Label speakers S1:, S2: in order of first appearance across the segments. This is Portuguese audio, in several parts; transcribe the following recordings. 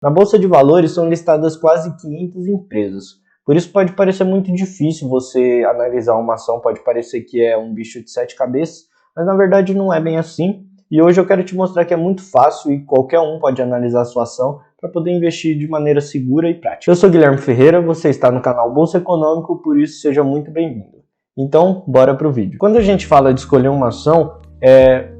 S1: Na Bolsa de Valores são listadas quase 500 empresas, por isso pode parecer muito difícil você analisar uma ação, pode parecer que é um bicho de 7 cabeças, mas na verdade não é bem assim. E hoje eu quero te mostrar que é muito fácil e qualquer um pode analisar a sua ação para poder investir de maneira segura e prática. Eu sou Guilherme Ferreira, você está no canal Bolsa Econômico, por isso seja muito bem-vindo. Então, bora pro vídeo. Quando a gente fala de escolher uma ação,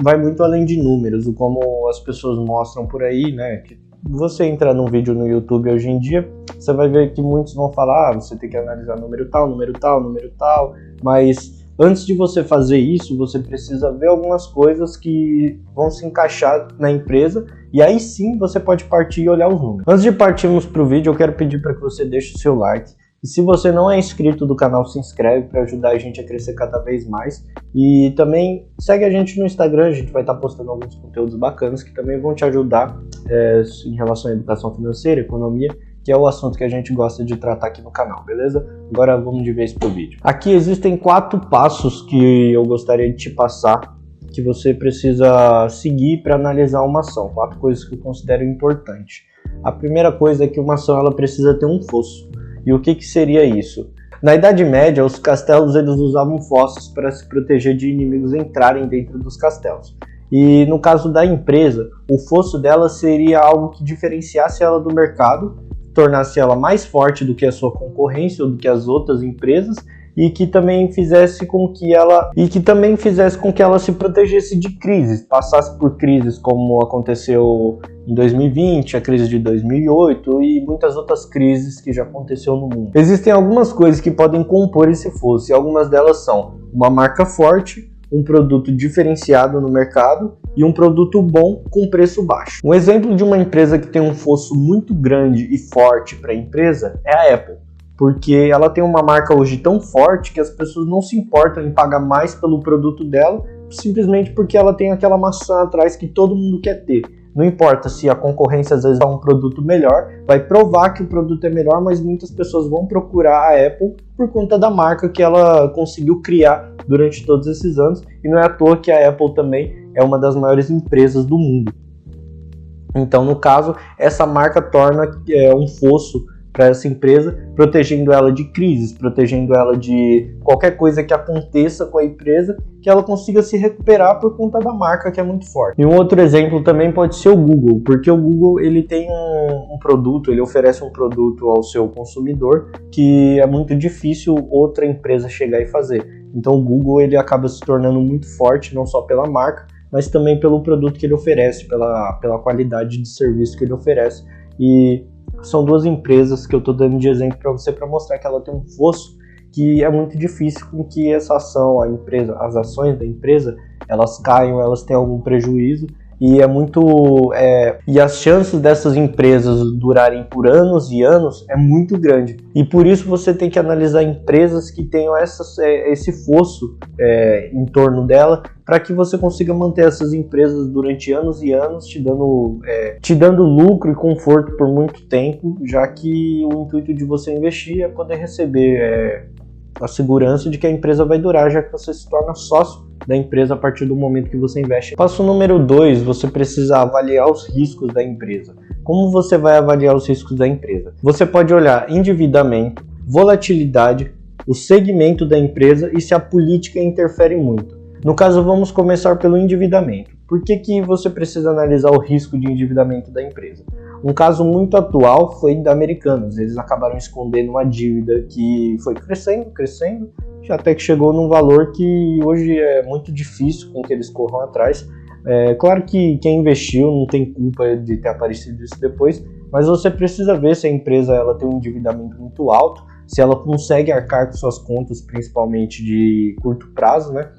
S1: vai muito além de números, como as pessoas mostram por aí, né? Que você entrar num vídeo no YouTube hoje em dia, você vai ver que muitos vão falar, você tem que analisar número tal, mas antes de você fazer isso, você precisa ver algumas coisas que vão se encaixar na empresa e aí sim você pode partir e olhar os números. Antes de partirmos para o vídeo, eu quero pedir para que você deixe o seu like. E se você não é inscrito do canal, se inscreve para ajudar a gente a crescer cada vez mais. E também segue a gente no Instagram, a gente vai estar postando alguns conteúdos bacanas que também vão te ajudar em relação à educação financeira, economia, que é o assunto que a gente gosta de tratar aqui no canal, beleza? Agora vamos de vez pro vídeo. Aqui existem 4 passos que eu gostaria de te passar, que você precisa seguir para analisar uma ação. 4 coisas que eu considero importantes. A primeira coisa é que uma ação ela precisa ter um fosso. E o que seria isso? Na Idade Média, os castelos eles usavam fossos para se proteger de inimigos entrarem dentro dos castelos. E no caso da empresa, o fosso dela seria algo que diferenciasse ela do mercado, tornasse ela mais forte do que a sua concorrência ou do que as outras empresas e que também fizesse com que ela se protegesse de crises, passasse por crises como aconteceu em 2020, a crise de 2008 e muitas outras crises que já aconteceu no mundo. Existem algumas coisas que podem compor esse fosso e algumas delas são uma marca forte, um produto diferenciado no mercado e um produto bom com preço baixo. Um exemplo de uma empresa que tem um fosso muito grande e forte para a empresa é a Apple, porque ela tem uma marca hoje tão forte que as pessoas não se importam em pagar mais pelo produto dela, simplesmente porque ela tem aquela maçã atrás que todo mundo quer ter. Não importa se a concorrência às vezes dá um produto melhor, vai provar que o produto é melhor, mas muitas pessoas vão procurar a Apple por conta da marca que ela conseguiu criar durante todos esses anos. E não é à toa que a Apple também é uma das maiores empresas do mundo. Então, no caso, essa marca torna um fosso para essa empresa, protegendo ela de crises, protegendo ela de qualquer coisa que aconteça com a empresa, que ela consiga se recuperar por conta da marca que é muito forte. E um outro exemplo também pode ser o Google, porque o Google ele tem um produto, ele oferece um produto ao seu consumidor que é muito difícil outra empresa chegar e fazer. Então o Google ele acaba se tornando muito forte, não só pela marca, mas também pelo produto que ele oferece, pela qualidade de serviço que ele oferece. E são 2 empresas que eu estou dando de exemplo para você para mostrar que ela tem um fosso que é muito difícil com que essa ação, as ações da empresa, elas caiam, elas tenham algum prejuízo e e as chances dessas empresas durarem por anos e anos é muito grande. E por isso você tem que analisar empresas que tenham esse fosso em torno dela, para que você consiga manter essas empresas durante anos e anos, te dando lucro e conforto por muito tempo, já que o intuito de você investir é poder receber a segurança de que a empresa vai durar, já que você se torna sócio da empresa a partir do momento que você investe. Passo número 2, você precisa avaliar os riscos da empresa. Como você vai avaliar os riscos da empresa? Você pode olhar endividamento, volatilidade, o segmento da empresa e se a política interfere muito. No caso, vamos começar pelo endividamento. Por que você precisa analisar o risco de endividamento da empresa? Um caso muito atual foi da Americanas. Eles acabaram escondendo uma dívida que foi crescendo, até que chegou num valor que hoje é muito difícil com que eles corram atrás. Claro que quem investiu não tem culpa de ter aparecido isso depois, mas você precisa ver se a empresa ela tem um endividamento muito alto, se ela consegue arcar com suas contas, principalmente de curto prazo, né?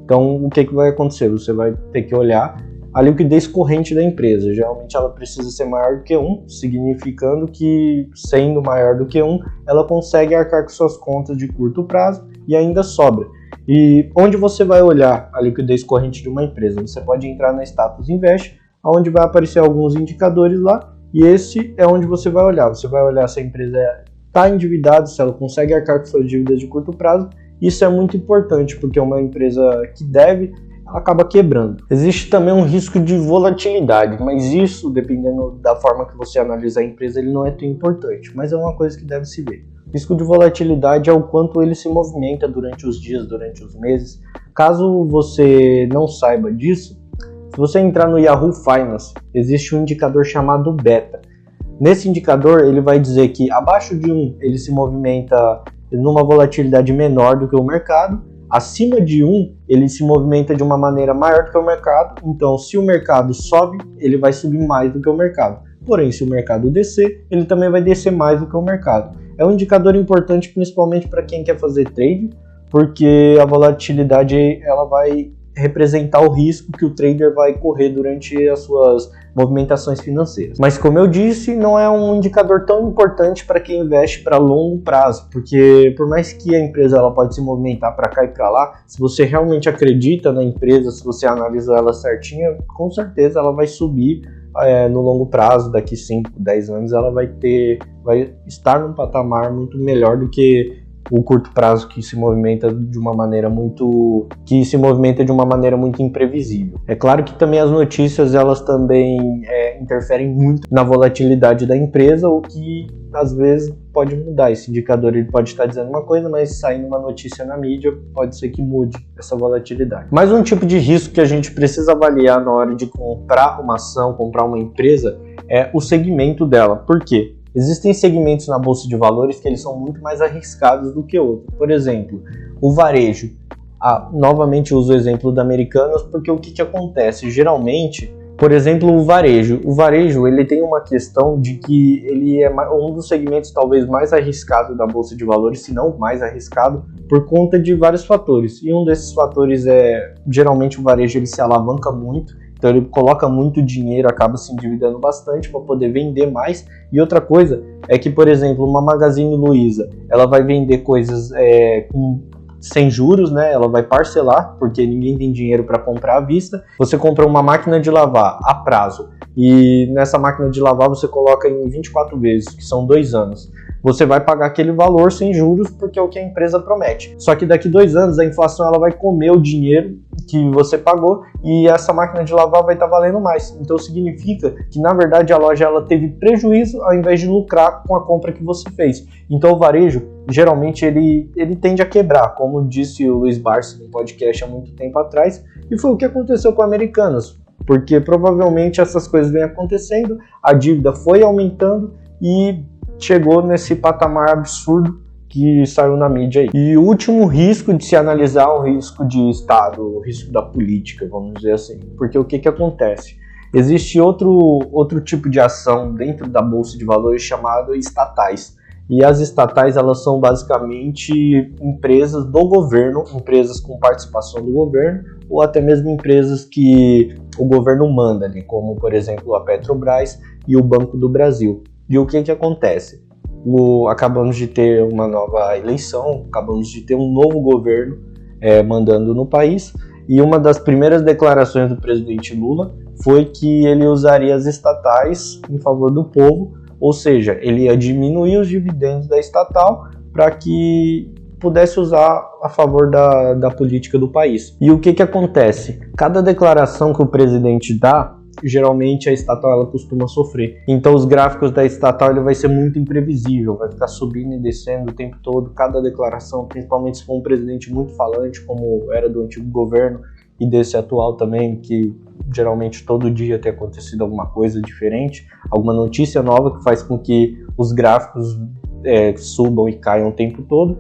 S1: Então, o que vai acontecer? Você vai ter que olhar a liquidez corrente da empresa. Geralmente ela precisa ser maior do que 1, significando que, sendo maior do que 1, ela consegue arcar com suas contas de curto prazo e ainda sobra. E onde você vai olhar a liquidez corrente de uma empresa? Você pode entrar na Status Invest, onde vai aparecer alguns indicadores lá, e esse é onde você vai olhar. Você vai olhar se a empresa está endividada, se ela consegue arcar com suas dívidas de curto prazo. Isso é muito importante, porque uma empresa que deve, ela acaba quebrando. Existe também um risco de volatilidade, mas isso, dependendo da forma que você analisa a empresa, ele não é tão importante, mas é uma coisa que deve se ver. Risco de volatilidade é o quanto ele se movimenta durante os dias, durante os meses. Caso você não saiba disso, se você entrar no Yahoo Finance, existe um indicador chamado beta. Nesse indicador, ele vai dizer que abaixo de 1, ele se movimenta numa volatilidade menor do que o mercado. Acima de 1, ele se movimenta de uma maneira maior do que o mercado. Então, se o mercado sobe, ele vai subir mais do que o mercado. Porém, se o mercado descer, ele também vai descer mais do que o mercado. É um indicador importante principalmente para quem quer fazer trade, porque a volatilidade ela vai representar o risco que o trader vai correr durante as suas movimentações financeiras. Mas como eu disse, não é um indicador tão importante para quem investe para longo prazo, porque por mais que a empresa ela pode se movimentar para cá e para lá, se você realmente acredita na empresa, se você analisa ela certinha, com certeza ela vai subir no longo prazo, daqui 5, 10 anos, ela vai estar num patamar muito melhor do que o curto prazo que se movimenta de uma maneira muito imprevisível. É claro que também as notícias elas também interferem muito na volatilidade da empresa, o que às vezes pode mudar. Esse indicador ele pode estar dizendo uma coisa, mas saindo uma notícia na mídia pode ser que mude essa volatilidade. Mais um tipo de risco que a gente precisa avaliar na hora de comprar uma ação, comprar uma empresa, é o segmento dela. Por quê? Existem segmentos na Bolsa de Valores que eles são muito mais arriscados do que outros. Por exemplo, o varejo. Novamente uso o exemplo da Americanas, porque o que acontece? Geralmente, por exemplo, o varejo. O varejo ele tem uma questão de que ele é um dos segmentos talvez mais arriscado da Bolsa de Valores, se não mais arriscado, por conta de vários fatores. E um desses fatores geralmente o varejo ele se alavanca muito. Então ele coloca muito dinheiro, acaba se endividando bastante para poder vender mais. E outra coisa é que, por exemplo, uma Magazine Luiza, ela vai vender coisas sem juros, né? Ela vai parcelar, porque ninguém tem dinheiro para comprar à vista. Você compra uma máquina de lavar a prazo e nessa máquina de lavar você coloca em 24 vezes, que são 2 anos. Você vai pagar aquele valor sem juros porque é o que a empresa promete. Só que daqui 2 anos a inflação ela vai comer o dinheiro que você pagou e essa máquina de lavar vai estar valendo mais. Então significa que na verdade a loja ela teve prejuízo ao invés de lucrar com a compra que você fez. Então o varejo geralmente ele tende a quebrar, como disse o Luiz Barsi no podcast há muito tempo atrás, e foi o que aconteceu com a Americanas, porque provavelmente essas coisas vêm acontecendo, a dívida foi aumentando e chegou nesse patamar absurdo que saiu na mídia aí. E o último risco de se analisar é o risco de Estado, o risco da política, vamos dizer assim. Porque o que acontece? Existe outro tipo de ação dentro da Bolsa de Valores chamado estatais. E as estatais elas são basicamente empresas do governo, empresas com participação do governo, ou até mesmo empresas que o governo manda, né? Como por exemplo a Petrobras e o Banco do Brasil. E o que acontece? Acabamos de ter uma nova eleição, acabamos de ter um novo governo mandando no país, e uma das primeiras declarações do presidente Lula foi que ele usaria as estatais em favor do povo, ou seja, ele ia diminuir os dividendos da estatal para que pudesse usar a favor da política do país. E o que acontece? Cada declaração que o presidente dá, geralmente a estatal ela costuma sofrer. Então os gráficos da estatal ele vai ser muito imprevisível, vai ficar subindo e descendo o tempo todo, cada declaração, principalmente se for um presidente muito falante, como era do antigo governo e desse atual também, que geralmente todo dia tem acontecido alguma coisa diferente, alguma notícia nova que faz com que os gráficos subam e caiam o tempo todo.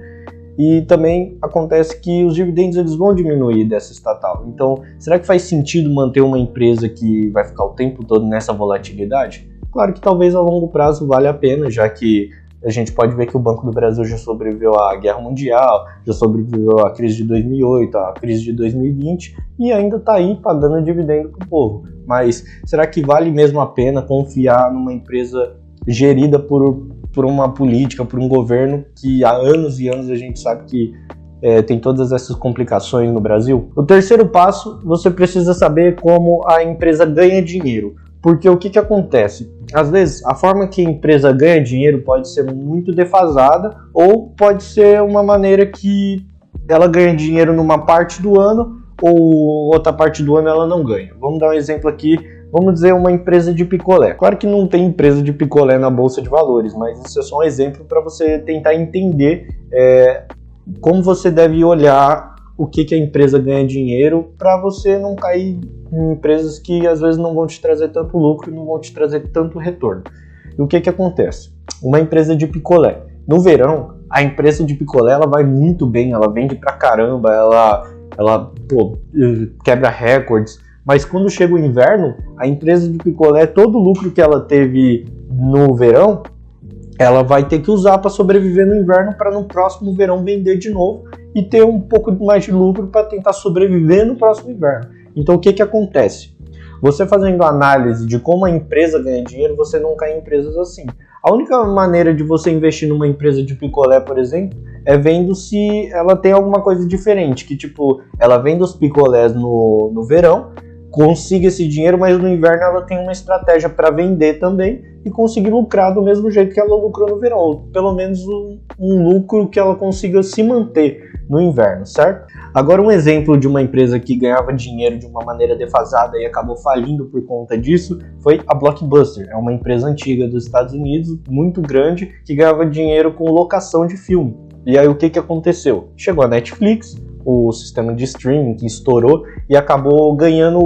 S1: E também acontece que os dividendos eles vão diminuir dessa estatal. Então, será que faz sentido manter uma empresa que vai ficar o tempo todo nessa volatilidade? Claro que talvez a longo prazo vale a pena, já que a gente pode ver que o Banco do Brasil já sobreviveu à Guerra Mundial, já sobreviveu à crise de 2008, à crise de 2020 e ainda está aí pagando dividendo para o povo. Mas será que vale mesmo a pena confiar numa empresa gerida por uma política, por um governo que há anos e anos a gente sabe que tem todas essas complicações no Brasil? O terceiro passo, você precisa saber como a empresa ganha dinheiro. Porque o que acontece? Às vezes, a forma que a empresa ganha dinheiro pode ser muito defasada ou pode ser uma maneira que ela ganha dinheiro numa parte do ano, ou outra parte do ano ela não ganha. Vamos dar um exemplo aqui, vamos dizer uma empresa de picolé. Claro que não tem empresa de picolé na Bolsa de Valores, mas isso é só um exemplo para você tentar entender como você deve olhar o que a empresa ganha dinheiro, para você não cair em empresas que às vezes não vão te trazer tanto lucro e não vão te trazer tanto retorno. E o que acontece? Uma empresa de picolé. No verão, a empresa de picolé ela vai muito bem, ela vende pra caramba, ela quebra recordes, mas quando chega o inverno, a empresa de picolé, todo o lucro que ela teve no verão, ela vai ter que usar para sobreviver no inverno, para no próximo verão vender de novo e ter um pouco mais de lucro para tentar sobreviver no próximo inverno. Então o que acontece? Você fazendo análise de como a empresa ganha dinheiro, você não cai em empresas assim. A única maneira de você investir numa empresa de picolé, por exemplo, é vendo se ela tem alguma coisa diferente, que tipo, ela vende os picolés no verão, consiga esse dinheiro, mas no inverno ela tem uma estratégia para vender também e conseguir lucrar do mesmo jeito que ela lucrou no verão, ou pelo menos um lucro que ela consiga se manter no inverno, certo? Agora um exemplo de uma empresa que ganhava dinheiro de uma maneira defasada e acabou falindo por conta disso foi a Blockbuster. É uma empresa antiga dos Estados Unidos, muito grande, que ganhava dinheiro com locação de filme. E aí o que aconteceu? Chegou a Netflix, o sistema de streaming que estourou e acabou ganhando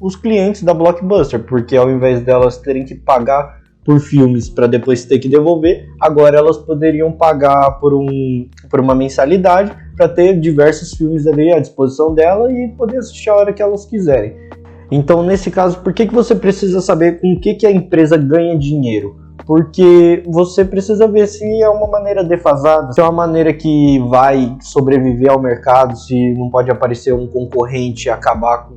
S1: os clientes da Blockbuster, porque ao invés delas terem que pagar por filmes para depois ter que devolver, agora elas poderiam pagar por uma mensalidade para ter diversos filmes ali à disposição dela e poder assistir a hora que elas quiserem. Então, nesse caso, por que você precisa saber com o que a empresa ganha dinheiro? Porque você precisa ver se é uma maneira defasada, se é uma maneira que vai sobreviver ao mercado, se não pode aparecer um concorrente e acabar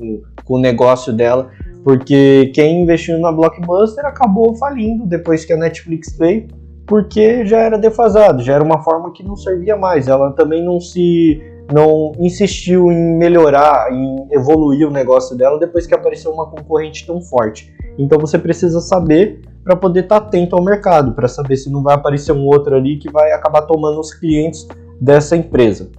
S1: com o negócio dela. Porque quem investiu na Blockbuster acabou falindo depois que a Netflix veio, porque já era defasado, já era uma forma que não servia mais. Ela também não insistiu em melhorar, em evoluir o negócio dela depois que apareceu uma concorrente tão forte. Então você precisa saber para poder estar atento ao mercado, para saber se não vai aparecer um outro ali que vai acabar tomando os clientes dessa empresa.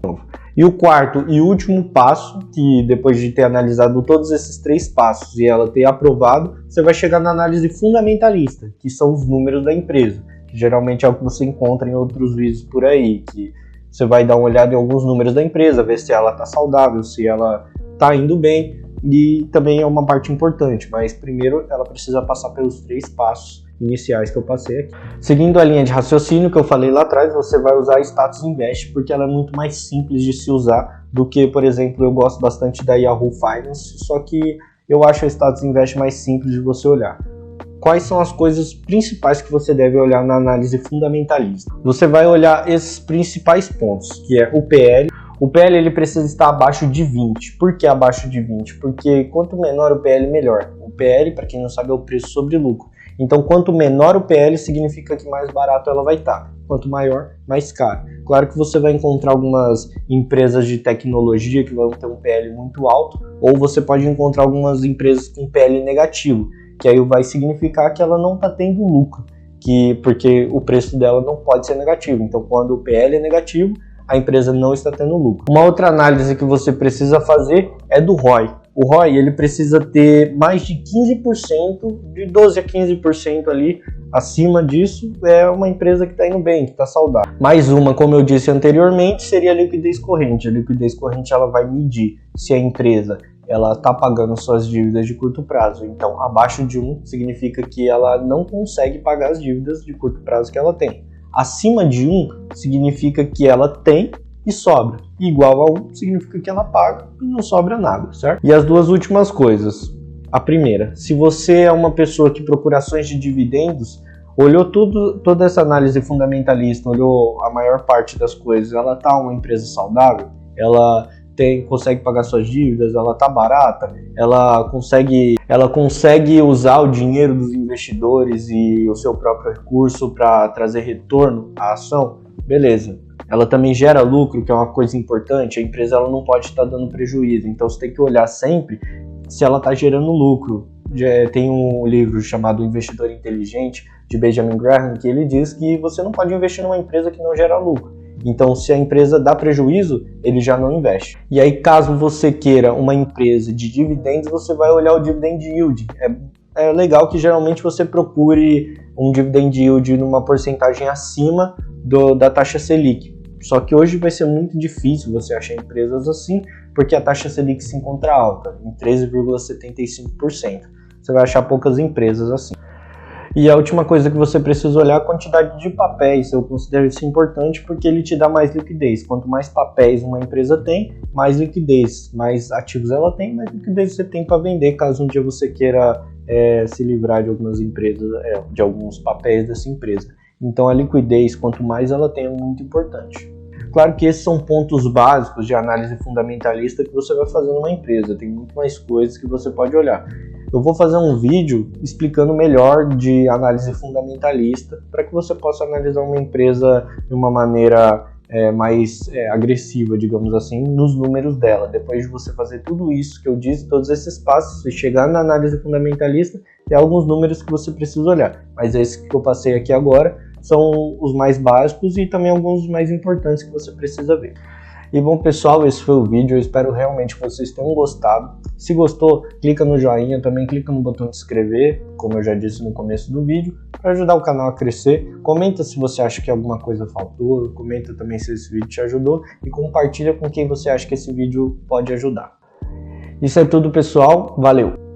S1: E o quarto e último passo, que depois de ter analisado todos esses 3 passos e ela ter aprovado, você vai chegar na análise fundamentalista, que são os números da empresa, que geralmente é o que você encontra em outros vídeos por aí, que você vai dar uma olhada em alguns números da empresa, ver se ela está saudável, se ela está indo bem, e também é uma parte importante, mas primeiro ela precisa passar pelos 3 passos iniciais que eu passei aqui. Seguindo a linha de raciocínio que eu falei lá atrás, você vai usar a Status Invest porque ela é muito mais simples de se usar do que, por exemplo, eu gosto bastante da Yahoo Finance, só que eu acho a Status Invest mais simples de você olhar. Quais são as coisas principais que você deve olhar na análise fundamentalista? Você vai olhar esses principais pontos, que é o PL. O PL ele precisa estar abaixo de 20. Por que abaixo de 20? Porque quanto menor o PL, melhor. O PL, para quem não sabe, é o preço sobre lucro. Então, quanto menor o PL, significa que mais barato ela vai estar. Quanto maior, mais caro. Claro que você vai encontrar algumas empresas de tecnologia que vão ter um PL muito alto, ou você pode encontrar algumas empresas com PL negativo, que aí vai significar que ela não está tendo lucro, porque o preço dela não pode ser negativo. Então, quando o PL é negativo, a empresa não está tendo lucro. Uma outra análise que você precisa fazer é do ROI. O ROI ele precisa ter mais de 15%, de 12% a 15% ali, acima disso é uma empresa que está indo bem, que está saudável. Mais uma, como eu disse anteriormente, seria a liquidez corrente. A liquidez corrente ela vai medir se a empresa ela está pagando suas dívidas de curto prazo. Então, abaixo de 1 significa que ela não consegue pagar as dívidas de curto prazo que ela tem. Acima de 1 significa que ela tem e sobra. Igual a 1 significa que ela paga e não sobra nada, certo? E as duas últimas coisas. A primeira, se você é uma pessoa que procura ações de dividendos, olhou toda essa análise fundamentalista, olhou a maior parte das coisas, ela está uma empresa saudável, ela consegue pagar suas dívidas, ela está barata, ela consegue usar o dinheiro dos investidores e o seu próprio recurso para trazer retorno à ação, beleza. Ela também gera lucro, que é uma coisa importante, a empresa ela não pode estar dando prejuízo, então você tem que olhar sempre se ela está gerando lucro. Tem um livro chamado O Investidor Inteligente, de Benjamin Graham, que ele diz que você não pode investir numa empresa que não gera lucro. Então, se a empresa dá prejuízo, ele já não investe. E aí, caso você queira uma empresa de dividendos, você vai olhar o dividend yield. É legal que geralmente você procure um dividend yield numa porcentagem acima da taxa Selic. Só que hoje vai ser muito difícil você achar empresas assim, porque a taxa Selic se encontra alta, em 13,75%. Você vai achar poucas empresas assim. E a última coisa que você precisa olhar é a quantidade de papéis. Eu considero isso importante porque ele te dá mais liquidez. Quanto mais papéis uma empresa tem, mais liquidez, mais ativos ela tem, mais liquidez você tem para vender, caso um dia você queira se livrar de algumas empresas, de alguns papéis dessa empresa. Então a liquidez, quanto mais ela tem, é muito importante. Claro que esses são pontos básicos de análise fundamentalista que você vai fazer numa empresa. Tem muito mais coisas que você pode olhar. Eu vou fazer um vídeo explicando melhor de análise fundamentalista para que você possa analisar uma empresa de uma maneira mais agressiva, digamos assim, nos números dela. Depois de você fazer tudo isso que eu disse, todos esses passos, e chegar na análise fundamentalista, tem alguns números que você precisa olhar. Mas esses que eu passei aqui agora são os mais básicos e também alguns mais importantes que você precisa ver. E bom, pessoal, esse foi o vídeo. Eu espero realmente que vocês tenham gostado. Se gostou, clica no joinha, também clica no botão de se inscrever, como eu já disse no começo do vídeo, para ajudar o canal a crescer. Comenta se você acha que alguma coisa faltou, comenta também se esse vídeo te ajudou e compartilha com quem você acha que esse vídeo pode ajudar. Isso é tudo, pessoal. Valeu!